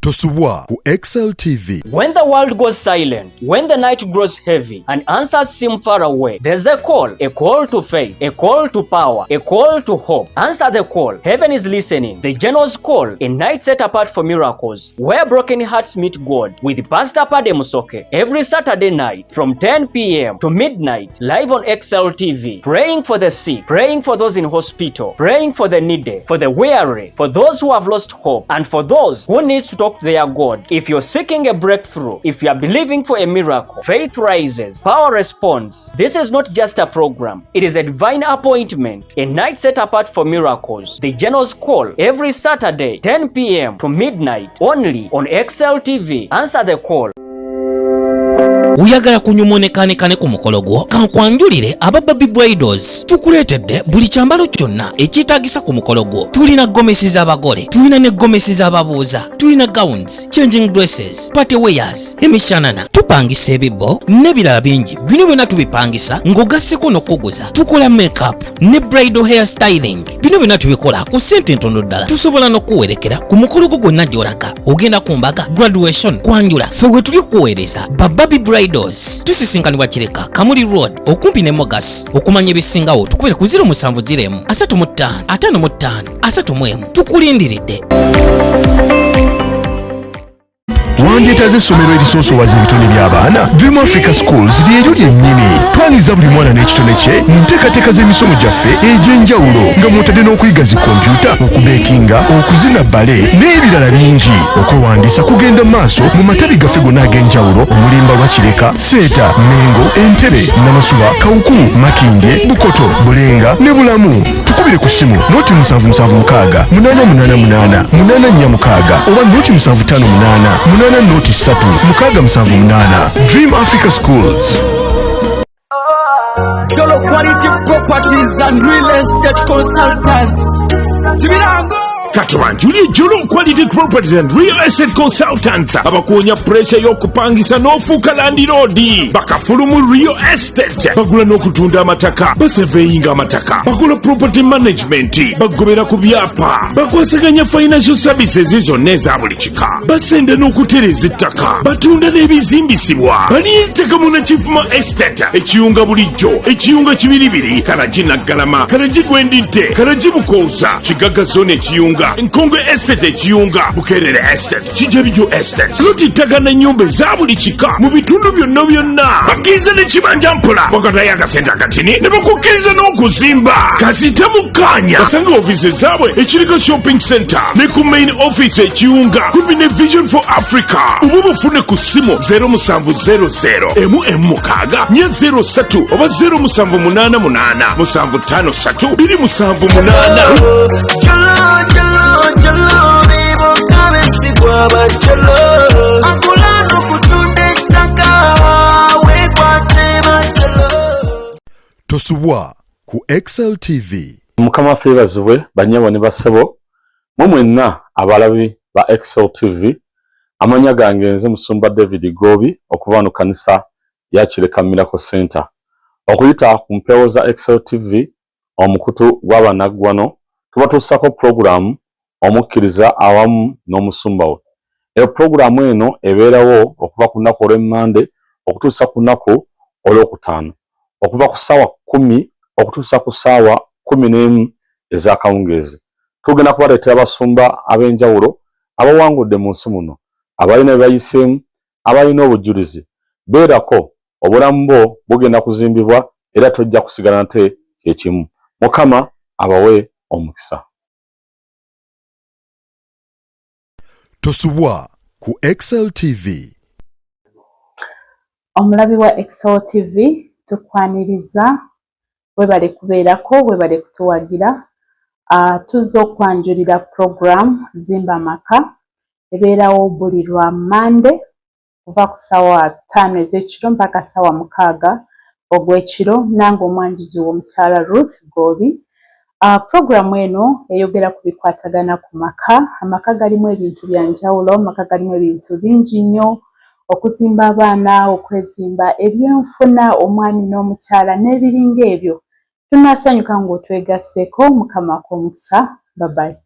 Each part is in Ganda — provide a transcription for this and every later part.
Tosubwa ku Excel TV. When the world goes silent, when the night grows heavy and answers seem far away, there's a call to faith, a call to power, a call to hope. Answer the call. Heaven is listening. The General's Call, a night set apart for miracles, where broken hearts meet God, with Pastor Pade Musoke, every Saturday night from 10 p.m. to midnight, live on Excel TV, praying for the sick, praying for those in hospital, praying for the needy, for the weary, for those who have lost hope, and for those who need to talk to their God. If you're seeking a breakthrough, if you are believing for a miracle, faith rises, power responds. This is not just a program, it is a divine appointment, a night set apart for miracles. The General's Call, every Saturday 10 p.m. to midnight, only on Excel TV. Answer the call. Uyagala kunyumonekane ku mukolo gwo kankwanjulire aba Baby Bridals tukuleetedde buli kyambalo kyonna ekyetaagisa ku mukolo gwo. Tulina gomesi z'abagole, tulina ne gomesi z'ababuuza, tulina gowns, changing dresses, party wears, emishanana, tupangisa ebibbo n'ebirala bingi. Bino byonna tubipangisa ng'ogasseko n'okuguza. Tukola makeup ne bridal hair styling. Bino byonna tubikola ku ssente ntono ddala. Tusobola n'okuwerekera ku mukolo gwo gwonna gy'olaga. Ogenda ku mbaga, graduation, kwanjula, ffe we tuli kuweereza ba Baby Bridals. Tusisinkanibwa Kireka, Kamuli Road, okumpi ne Mogas. Okumanya ebisingawo tukubere ku 070 35 55 31. Tukulindiridde. Wandyetaze essomero erisoosowaza ebitone by'abaana Dream Africa Schools lyeryo lyennyini. Twaniza buli mwana n'ekitone kye mu nteekateeka z'emisomo gyaffe egy'enjawulo nga mw'otadde n'okuyiga zi kompyuta, okubeekinga, okuzina bbale n'ebirala bingi. Okwewandiisa kugenda maaso mu matabi gaffe gonna ag'enjawulo omulimba lwa Kireka, Seeta, Mengo, Entebbe, Namasuba, Kawukulu, Makindye, Bukoto, Bulenga ne Bulamu. Tukubire ku ssimu noti 776 888 846 oba noti 758 8 noti 3 Dream Africa Schools. Jolo Quality Properties and Real Estate Consultants. Katubanjuli Jolo Quality Properties and Real Estate Consultants abakuonya pressure y'okupangisa n'ofuuka landlord. Bakafulumu Real Estate bagula n'okutunda amataka, baseveyinga amataka, bakola property management, bagobera ku byapa, bakwasaganya financial services zonna eza buli kika, basenda n'okutereza ettaka, batunda n'ebizimbisibwa, baliyiteka mu Nakifuma Estate, ekiyunga bulijjo, ekiyunga kibiribiri, Kalagi Naggalama, Kalagi Gwendinte, Kalagi Bukoosa, Kigaga Zone ekiyunga, Nkongwe Estate ekiyunga, Bukerere Estate, Kijebijo Estate. Lutitagana nnyumba eza buli kika mu bitundu byonna. Bakkiriza ne kibanja mpola wakatayo akasente akatini ne bakukkiriza n'okuzimba. Kasita mukkaanya basanga ofiisi zaabwe ekiriko shopping center ne ku main office ekiyunga kumpi ne Vision for Africa. Ubu bufune ku ssimu 0700 M6 403 oba 0788 753 278. Tosubwa ku Excel TV. Mukama febazibwe banyabo ne basebo mu mwenna abalabi ba Excel TV. Amanya gange nze Musumba David Gobi okuva mu kanisa ya Kireka Miracle Center. Okuyita ku mpewo za Excel TV omukutu gw'abanaggwano tubatuusako program omukkiriza awamu n'omusumba we. Eyo program eno ebeerawo okuva ku nnaku olw'Emmande okutuusa ku nnaku olw'Okutaano, okuva ku ssaawa 10 okutuusa ku ssaawa 11 ez'akawungeezi. Tugenda kubaleetera abasumba ab'enjawulo abawangudde mu nsi muno, abalina bye bayiseemu, abalina obujulizi. Beerako obulamu bwo bugenda kuzimbibwa era tojja kusigala nate kyekimu. Mukama abawe omukisa. Tosubwa ku Excel TV. Omulabi wa Excel TV tukwaniriza webale kubeerako, webale kutuwagira. Tuzza okwanjulira program Zimba Maka ebeerawo buli lwa Mande kuva ku ssaawa 5 ez'ekiro mpaka ssaawa 6 ogw'ekiro, nange omwanjuzi w'omukyala Ruth Gobi. Program eno eyogera ku bikwatagana ku maka. Amaka galimu ebintu bya njawulo, amaka galimu ebintu bingi nnyo, okuzimba abaana, okwezimba, ebyenfuna, omwami n'omukyala n'ebiringa ebyo. Tunasanyuka ng'otwegasseko. Mukama ak'omukisa. Bye bye.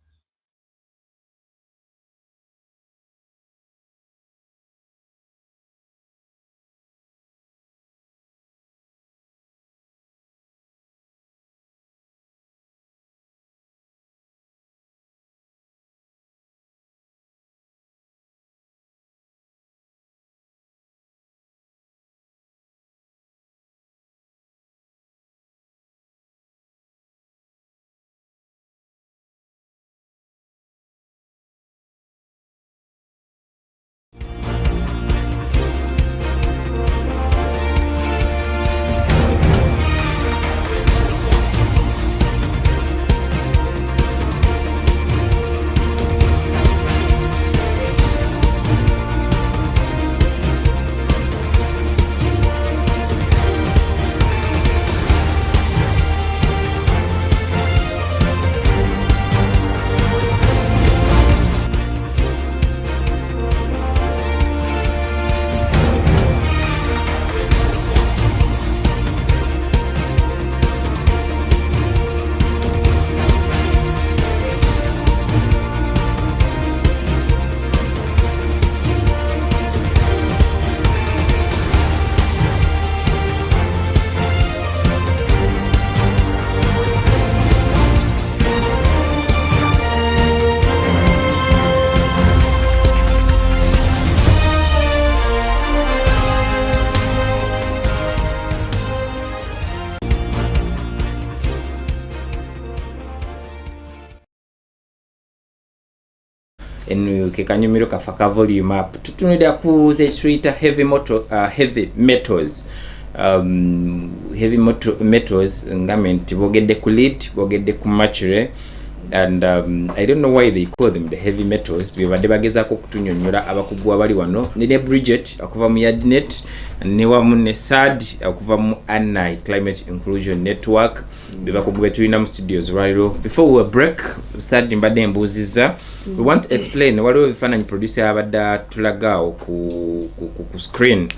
eno ke kanyumiro kafa ka volume up tutunira ku ze treat heavy metals heavy metals ngament bogedde ku lead bogedde ku mercury and I don't know why they call them the heavy metals bibadde bagezako kutunyonyola abakugu abali wano ne Bridget akuva mu Yardnet ne wamu ne Sad akuva mu ANI Climate Inclusion Network bibakugu betulina mu studios raliro before we break Sad mbadde mbuziza we want to explain waliwo bifaananyi producer abadde tulagao ku screen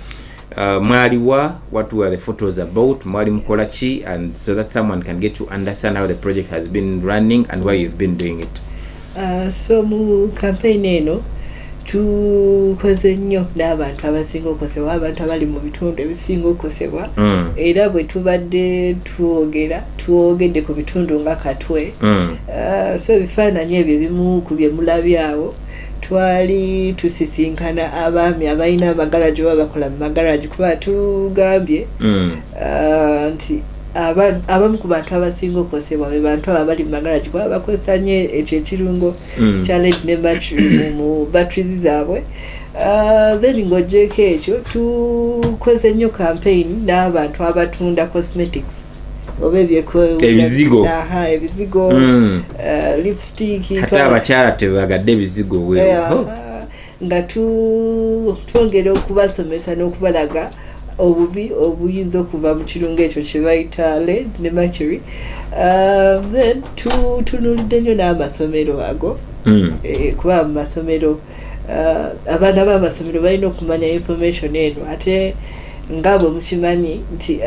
mwaliwa what were the photos about mwali mukolachi and so that someone can get to understand how the project has been running and why you've been doing it. So mu campaign eno tukoze nnyo n'abantu abasinga okosebwa abantu abali mu bitundu ebisinga okosebwa era bwe tubadde twogedde ku bitundu nga Katwe so bifaananyi ebyo bimu ku bye mulabyawo twali tusisinkana abaami abalina amagaraji oba bakola mu magaraji kuba tugambye nti abamu ku bantu abasinga okosebwa be bantu abali mu magaraji kuba bakozesa nnyo ekyo ekirungo kya lead ne battery mu batteries zaabwe then ng'ogyeko ekyo tukoze nnyo campaign n'abantu abatunda cosmetics oba ebizigo lipstick hata abakyala tebagadde ebizigo nga twongera okubasomesa n'okubalaga obubi obuyinza okuva mu kirungo ekyo kye bayita lead ne mercury then tunulidde nnyo n'amasomero ago kuba mu masomero abaana b'amasomero balina okumanya information eno ate ngabo mukimanyi nti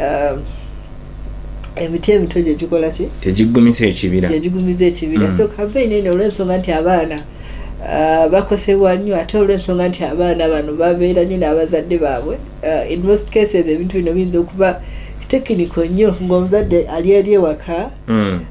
emiti emito gye gikola ki tegigumiza ekibira so campaign eno olw'ensonga nti abaana bakosebwa nnyo ate olw'ensonga nti abaana bano babeera nnyo n'abazadde baabwe in most cases ebintu bino biyinza okuba technical nnyo ng'omuzadde ali eri ewaka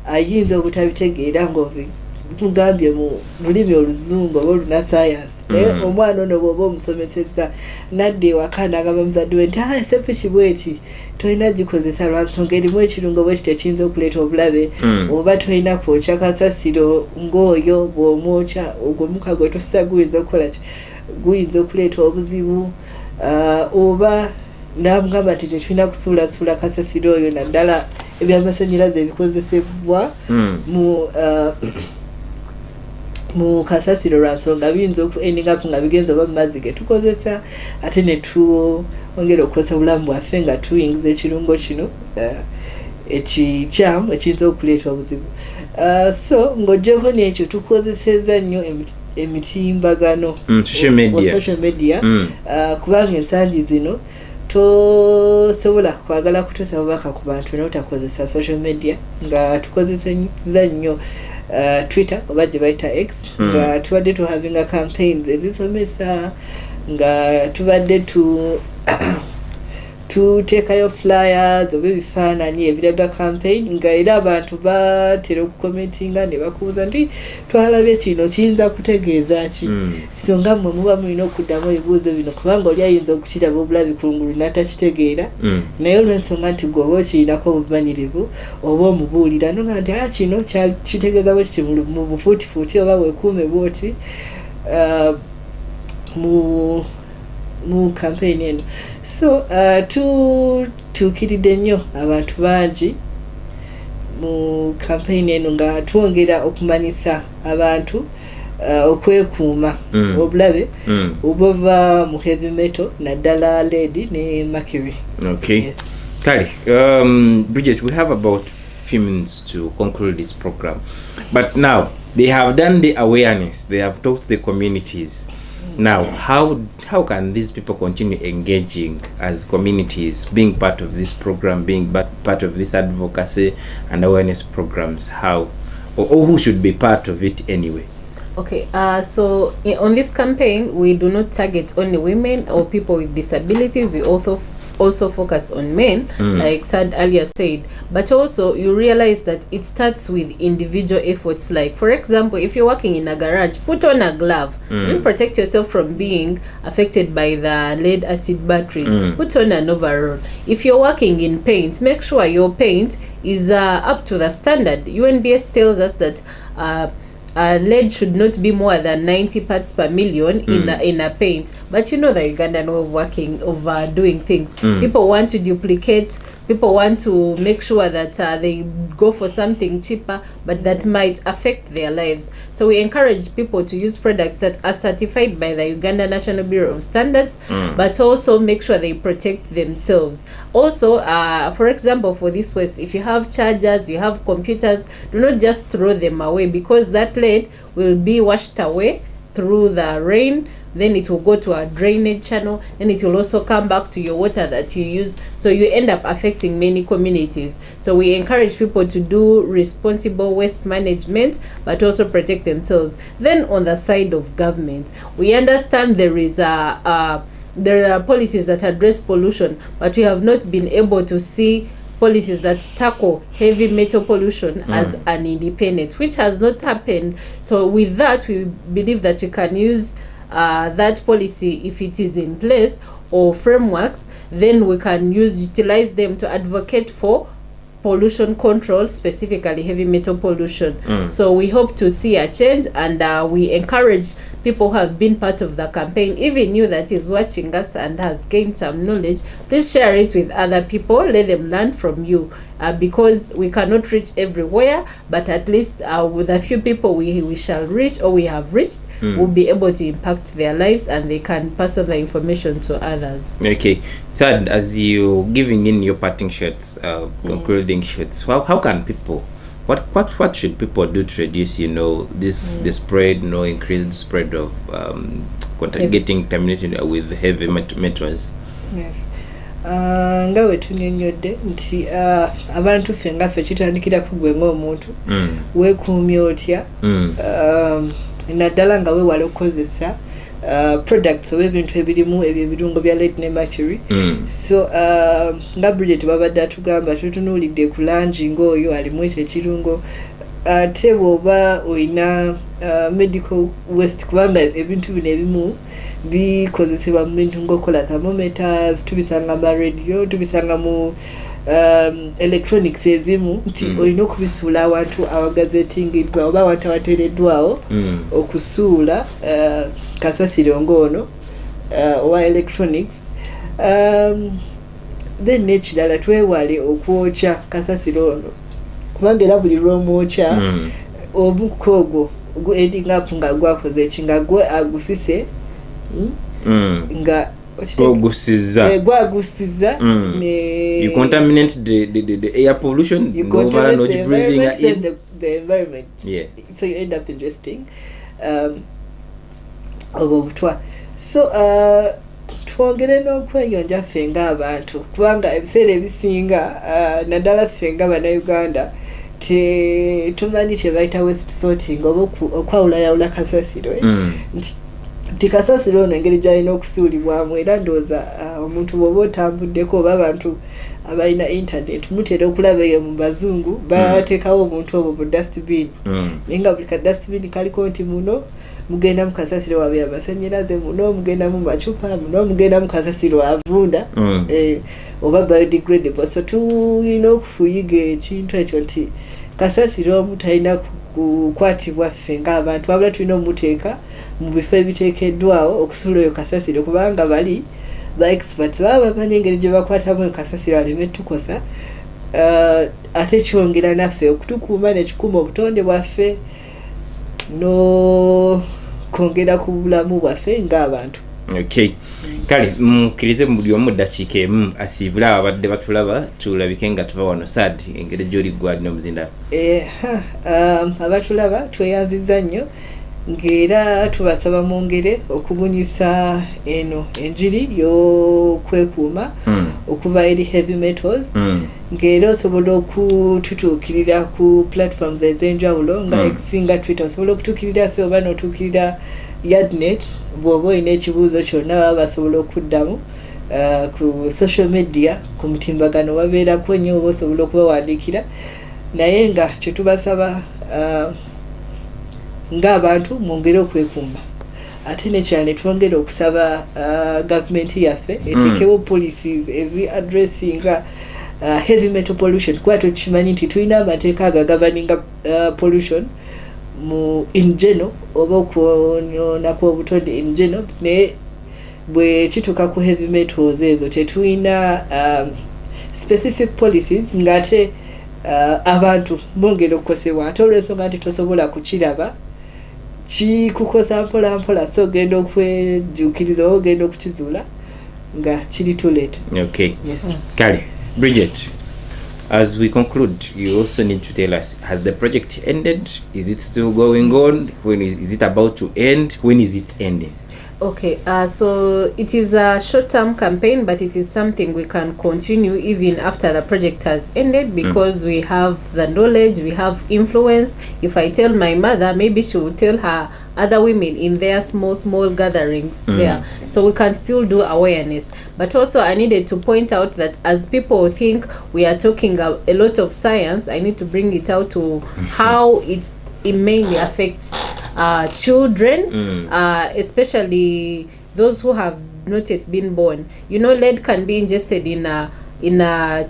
ayinza obutabitegeera ng'omugambye mu lulimi oluzungu oba olunasayansi naye omwana ono bw'oba omusomeseza nadda ewaka n'agamba muzadde we nti sepiki bweti tolina gikozesa lwa nsonga erimu ekirungo bweki tekiyinza okuleeta obulabe oba tolina kwokya kasasiro ng'oyo bw'omwokya ogwo muka gwe tosa guyinza okukola guyinza okuleeta obuzibu oba namugamba nti tetulina kusuulasuula kasasiro oyo naddala ebyamasanyalaze ebikozesebwa mu kasasiro lwa nsonga biyinza okuendingapo nga bigenza oba mu mazzi ge tukozesa ate ne twongera okukozesa obulamu bwaffe nga tuyingiza ekirungo kino ekikyamu ekiyinza okuleeta obuzibu so ng'ogyeko n'ekyo tukozeseza nnyo emitimbagano social media kubanga ensangi zino tosobola kwagala kutuusa bubaka ku bantu n'otakozesa social media nga tukozeseza nnyo Twitter oba gye bayita X nga tubadde tuhavinga campaigns ezisomesa nga tubadde tuteekayo flyers oba ebifaananyi ebiraga campaign nga era abantu batera okukomentinga ne bakubuuza nti twalabye kino kiyinza kutegeeza ki so nga mmwe muba mulina okuddamu ebibuuzo bino kubanga oli ayinza okukiraba obulabi kulungulu n'atakitegeera naye olw'ensonga nti gweoba okirinako obumanyirivu oba omubuulira noga nti kino kitegeeza bwe kiti mu bufuutifuuti oba weekuume bwoti mu campaign eno so tukiridde nnyo abantu bangi mu campaign eno nga twongera okumanyisa abantu okwekuuma obulabe obova mu heavy metal naddala lead ne mercury. Okay. Yes. Kali, Bridget, we have about few minutes to conclude this program, but now they have done the awareness, they have taught the communities. Now, how can these people continue engaging as communities, being part of this program, being part of this advocacy and awareness programs? How, or who should be part of it anyway? Okay, so on this campaign, we do not target only women or people with disabilities. We also focus on men, like Sad earlier said, but also you realize that it starts with individual efforts. Like, for example, if you're working in a garage, put on a glove, protect yourself from being affected by the lead acid batteries, put on an overall. If you're working in paint, make sure your paint is up to the standard. UNBS tells us that lead should not be more than 90 parts per million in a paint. But you know the Ugandan way of doing things. People want to duplicate. People want to make sure that they go for something cheaper, but that might affect their lives. So we encourage people to use products that are certified by the Uganda National Bureau of Standards, but also make sure they protect themselves. Also, for example, for this waste, if you have chargers, you have computers, do not just throw them away, because that lead will be washed away through the rain, then it will go to a drainage channel, and it will also come back to your water that you use, so you end up affecting many communities. So we encourage people to do responsible waste management, but also protect themselves. Then on the side of government, we understand there are policies that address pollution, but we have not been able to see policies that tackle heavy metal pollution as an independent, which has not happened. So with that, we believe that we can use that policy, if it is in place, or frameworks, then we can utilize them to advocate for pollution control, specifically heavy metal pollution. So we hope to see a change, and we encourage people who have been part of the campaign, even you that is watching us and has gained some knowledge, please share it with other people, let them learn from you, because we cannot reach everywhere, but at least with a few people we shall reach, or we have reached, we'll be able to impact their lives, and they can pass on the information to others. Okay, Sad, as you giving in your parting shots, concluding shots, how can people, what should people do to reduce, the spread, increase the spread of getting contaminated with heavy metals? Yes. Nga wetunyonyodde nti abantu ffe nga ffe kitandikira kugwe ng'omuntu weekuumya otya naddala nga weewala okukozesa products oba ebintu ebirimu ebyo ebirungo bya lead ne mercury. So nga Bridget babadde atugamba tutunuulidde ku langi ng'oyo alimu ekyo ekirungo, ate bw'oba olina medical waste, kubanga ebintu bino ebimu bikozesebwa mu bintu ng'okola thermometers, tubisanga mu radio, tubisanga mu electronics ezimu, nti olina okubisuula awantu awagazetingiddwa oba awantu awateereddwawo okusuula kasasiro ng'ono owa electronics. Then n'ekirala twewale okwokya kasasiro ono, kubanga era buli lw'omwokya omukka ogwo ending up nga gwakoze eki nga gwe agusise nga gwagusiza you contaminate the air pollution, you contaminate the environment. Yeah. So you end up ingesting obutwa. So twongere n'okweyonja ffe ng'abantu, kubanga ebiseera ebisinga naddala ffe nga bannayuganda tumanyi kye bayita waste sorting oba okwawulayawula kasasiro. Nti kasasiro ono engeri gy'alina okusuulibwamu, era ndowooza omuntu bw'oba otambuddeko oba abantu abalina internet mutera okulaba eyo mu bazungu bateekawo omuntu obwo mu dustbin, naye nga buli ka dustbin kaliko nti muno mugenda mu kasasiro wabe amasannyalaze, muno mugenda mu macupa, muno mugenda mu kasasiro avunda oba biodegradable. So tulina okuyiga ekintu ekyo nti kasasiro omu talina kukwatibwa ffe ng'abantu, wabula tulina omuteeka mu bifo ebiteekeddwawo okusuula oyo kasasiro, kubanga bali ba experts baba bamanyi engeri gye bakwatamu kasasiro aleme tukosa. Ate kyongera naffe okutukuuma nekikuuma obutonde bwaffe n'okwongera ku bulamu bwaffe ng'abantu. Okay. Kale mukirize buli omu ddakiika emu asiibule abadde batulaba tulabike nga tuba wano Sad engeri gy'oli gwali n'omuzindalo. Abatulaba tweyanziza nnyo, ng'era tubasaba mwongere okubunyisa eno enjiri y'okwekuuma okuva eri heavy metals, ng'era osobola okututuukirira ku platforms ez'enjawulo nga X nga Twitter, osobola okutuukirira ffe oba n'otuukirira Yardnet bw'oba olina ekibuuzo kyonna baba basobola okuddamu ku social media, ku mutimbagano babeerako nnyo oba osobola okubawandiikira, naye nga kye tubasaba ng'abantu mwongere okwekuuma. Ate n'ekirala ne twongera okusaba gavumenti yaffe eteekewo policies ezi addressinga heavy metal pollution, kuba tukimanyi nti tulina amateeka agagavaninga pollution in general oba okuwona kw'obutonde in general ne bwe kituuka ku heavy metals ezo tetulina specific policies ng'ate abantu bongera okukosebwa ate olw'ensonga nti tosobola kukiraba kikukosa mpola mpola so ogenda okwejjuukiriza oba ogenda okukizuula nga kiri too late. Okay. Yes. Kale, Bridget, as we conclude, you also need to tell us, has the project ended? Is it still going on? When is it about to end? When is it ending? Okay, so it is a short-term campaign, but it is something we can continue even after the project has ended because we have the knowledge, we have influence. If I tell my mother, maybe she will tell her other women in their small gatherings there. So we can still do awareness. But also I needed to point out that as people think we are talking a lot of science, I need to bring it out to how it mainly affects children, especially those who have not yet been born. You know, lead can be ingested in a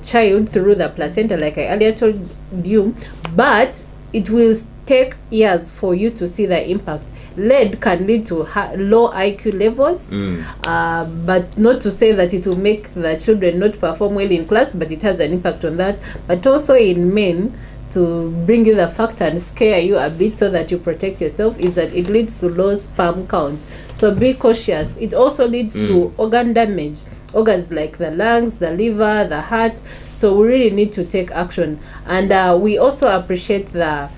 child through the placenta, like I earlier told you, but it will take years for you to see the impact. Lead can lead to low IQ levels, but not to say that it will make the children not perform well in class, but it has an impact on that. But also in men, to bring you the fact and scare you a bit so that you protect yourself, is that it leads to low sperm count. So be cautious. It also leads to organ damage, organs like the lungs, the liver, the heart. So we really need to take action. And we also appreciate the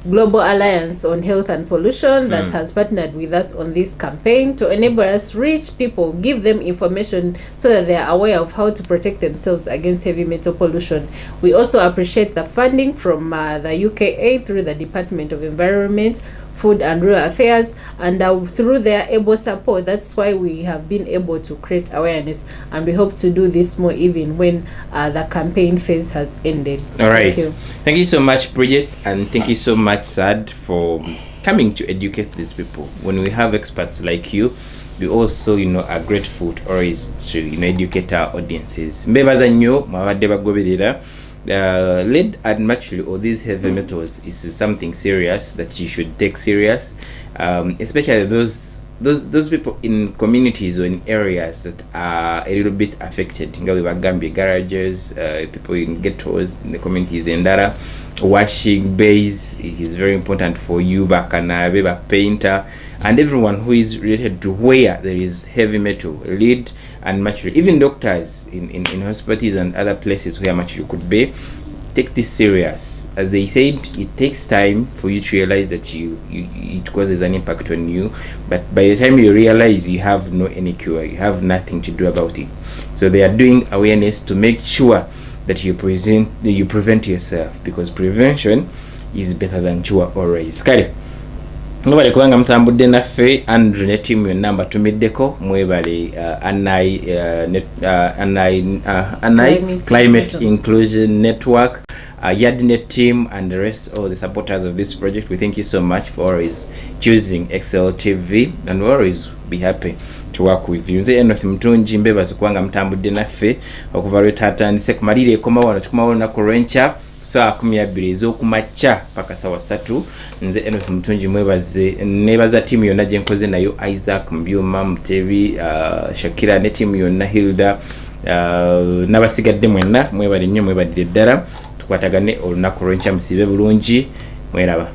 Global Alliance on Health and Pollution that has partnered with us on this campaign to enable us reach people, give them information so that they are aware of how to protect themselves against heavy metal pollution. We also appreciate the funding from the UKA through the Department of Environment, Food and Rural Affairs, and through their able support. That's why we have been able to create awareness, and we hope to do this more even when the campaign phase has ended. All right. Thank you. Thank you so much, Bridget, and thank you so much, Sad, for coming to educate these people. When we have experts like you, we also, are grateful to always to educate our audiences. Mbebaza nnyo mwabadde bagoberera. Lead and mercury, or these heavy metals, is something serious that you should take serious, especially those people in communities or in areas that are a little bit affected. Gambia garages, people in ghettos, in the communities, and that washing bays is very important for you, bakanabe, back painter, and everyone who is related to where there is heavy metal, lead and mercury. Even doctors in hospitals and other places where mercury could be, take this serious. As they said, it takes time for you to realize that it causes an impact on you, but by the time you realize, you have any cure, you have nothing to do about it. So they are doing awareness to make sure that you prevent yourself, because prevention is better than cure always. Kale ngobale kubanga mutambudde naffe Andrew ne team yonna mbatumiddeko mwebale Climate Inclusion Network, Yardnet team, and the rest of the supporters of this project. We thank you so much for always choosing Excel TV, and we always be happy to work with you. Nze Enoth Mtunji mbebaza kubanga mutambudde naffe okuva lwe tatandise kumalira ekomawo tukumawona Rencha saa 12 ez'okumakya paka saa 3. Nze Enoth Mtunji mwebaze, nebaza timu yonna gye nkoze nayo, Isaac Mbyuma, Mutebi, Shakira ne timu yonna, Hilda, n'abasigadde mwenna mwebale nnyo, mwebadde ddala. Tukwatagane olunaku lw'enkya, musibe bulungi, mweraba.